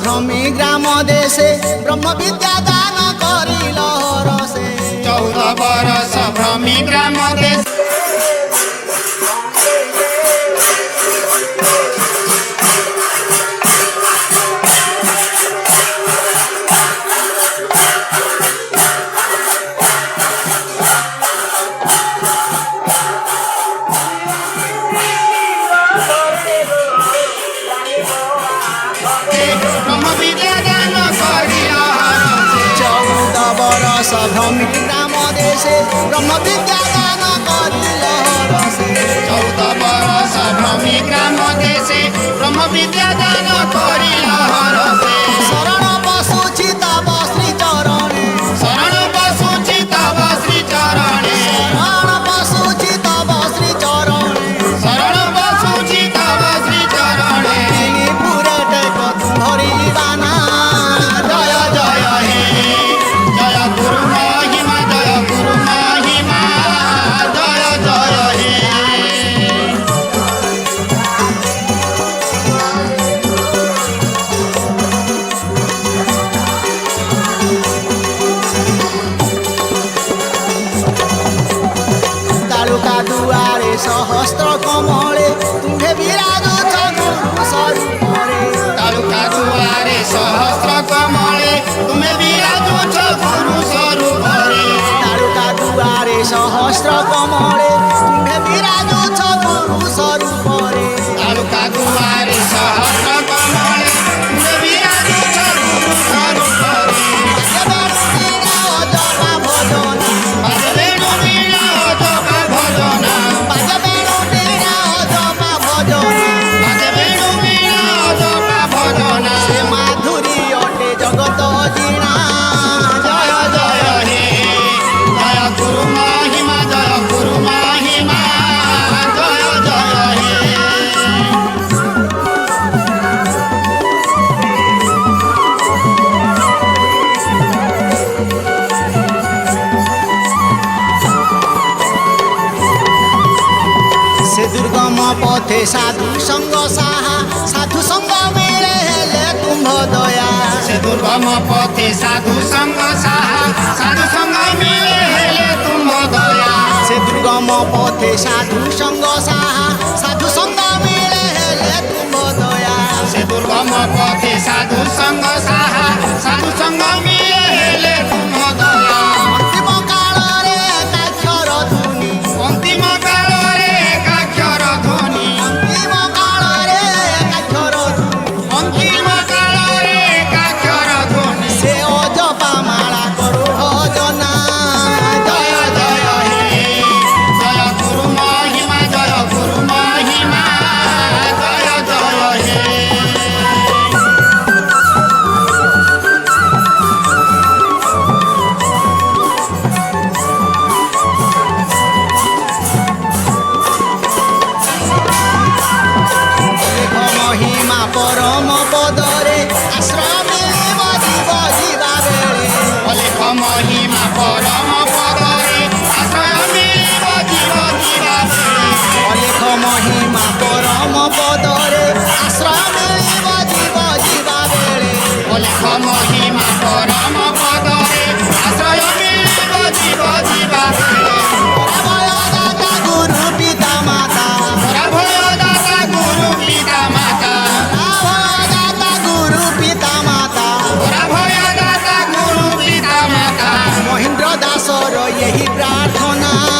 भ्रमी ग्राम देशे ब्रह्म विद्या दान करिल रसे 14 बरस भ्रमी ग्राम देशे भ्रमी ग्राम देशे ब्रह्म विद्या दान करिल रसे 14 बरस भ्रमी ग्राम देशे ब्रह्म विद्या दान करिल रसे शरण बसुछि तव श्री चरणे शरण बसुछि तव श्री चरणे शरण बसुछि तव श्री चरणे शरण बसुछि तव श्री चरणे पुरे टेक धरि बाना जय जय हे जय गुरु महिमा जय गुरु महिमा जय जय हे तालुका दुआरे सहस्त्र कमले तुम्हे विराजुछ गुरु स्वरूपरे तालुका दुआरे सहस्र कमले तुमे विराजुछ गुरु स्वरूपरे तालुका दुआरे सहस्त्र कमले तुम्हे विराजुछ गुरु स्वरूपरे तालुका दुआरे सहस्र कमले तुमे विराजुछ गुरु स्वरूपरे बाजबेणु वीणा जपा भजन बाजबेणु वीणा जपा भजन बाजबेणु वीणा जपा बाजबेणु वीणा जपा भजन भजन से माधुरी अटे जगत जीणा जय जय हे जय गुरु महिमा जय गुरु महिमा जय जय हे से दुर्गम पथे साधु संग साहा साधु संग मिले हेले तुम्भ दया से दुर्गम पथे साधु संग साहा साधु संग मिले हेले तुम दया से दुर्गम पथे साधु संग साहा साधु संग मिले हेले तुम्भ दया से दुर्गम पथे साधु संग साहा साधु संग मिले हेले तुम दया अंतिम कालरे एकाक्षर ध्वनि अंतिम कालरे एकाक्षर ध्वनि अंतिम कालरे एकाक्षर ध्वनि अंतिम कालरे एकाक्षर ध्वनि से अजपा माला करो भजना जय जय हे जय गुरु महिमा जय गुरु महिमा जय जय हे মোর এই প্রার্থনা